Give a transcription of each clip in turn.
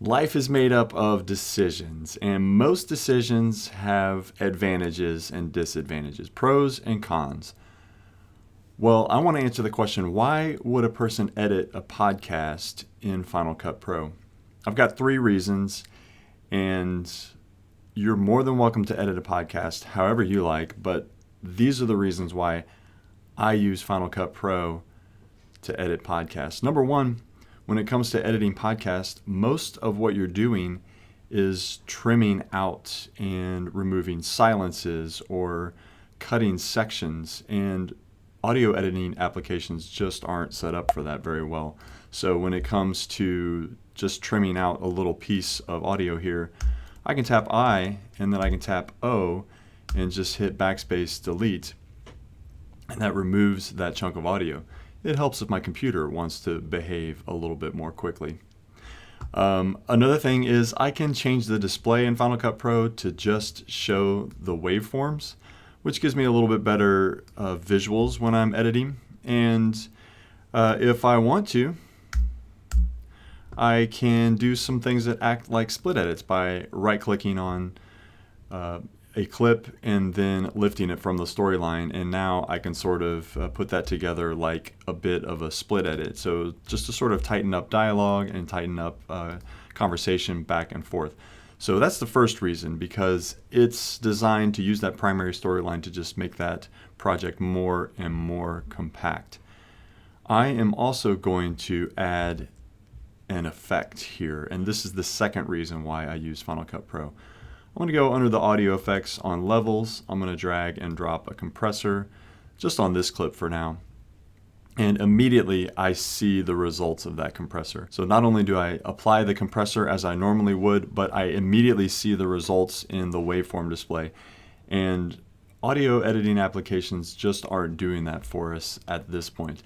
Life is made up of decisions, and most decisions have advantages and disadvantages, pros and cons. Well, I want to answer the question, why would a person edit a podcast in Final Cut Pro? I've got 3 reasons, and you're more than welcome to edit a podcast however you like, but these are the reasons why I use Final Cut Pro to edit podcasts. Number 1, when it comes to editing podcasts, most of what you're doing is trimming out and removing silences or cutting sections, and audio editing applications just aren't set up for that very well. So when it comes to just trimming out a little piece of audio here, I can tap I and then I can tap O and just hit backspace delete, and that removes that chunk of audio. It helps if my computer wants to behave a little bit more quickly. Another thing is I can change the display in Final Cut Pro to just show the waveforms, which gives me a little bit better visuals when I'm editing. And if I want to, I can do some things that act like split edits by right-clicking on a clip and then lifting it from the storyline, and now I can sort of put that together like a bit of a split edit. So just to sort of tighten up dialogue and tighten up conversation back and forth. So that's the first reason, because it's designed to use that primary storyline to just make that project more and more compact. I am also going to add an effect here, and this is the second reason why I use Final Cut Pro. I'm going to go under the audio effects on levels. I'm going to drag and drop a compressor just on this clip for now. And immediately I see the results of that compressor. So not only do I apply the compressor as I normally would, but I immediately see the results in the waveform display. And audio editing applications just aren't doing that for us at this point.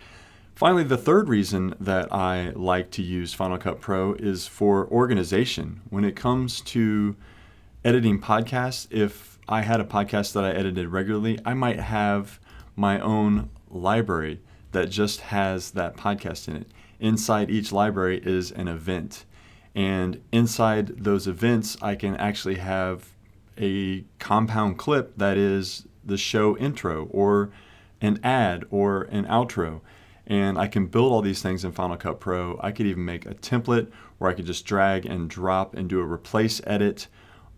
Finally, the third reason that I like to use Final Cut Pro is for organization. When it comes to editing podcasts, if I had a podcast that I edited regularly, I might have my own library that just has that podcast in it. Inside each library is an event, and inside those events I can actually have a compound clip that is the show intro or an ad or an outro, and I can build all these things in Final Cut Pro. I could even make a template where I could just drag and drop and do a replace edit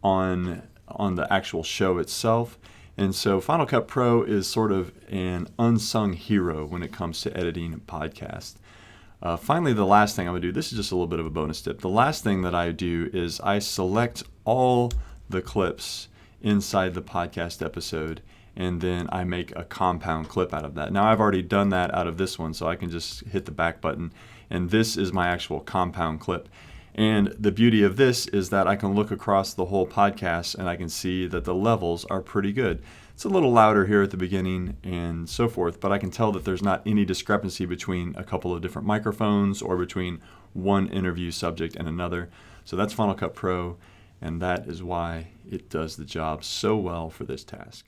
on the actual show itself. And so Final Cut Pro is sort of an unsung hero when it comes to editing a podcast. Finally, the last thing I'm going to do, this is just a little bit of a bonus tip. The last thing that I do is I select all the clips inside the podcast episode, and then I make a compound clip out of that. Now I've already done that out of this one, so I can just hit the back button, and this is my actual compound clip. And the beauty of this is that I can look across the whole podcast and I can see that the levels are pretty good. It's a little louder here at the beginning and so forth, but I can tell that there's not any discrepancy between a couple of different microphones or between one interview subject and another. So that's Final Cut Pro, and that is why it does the job so well for this task.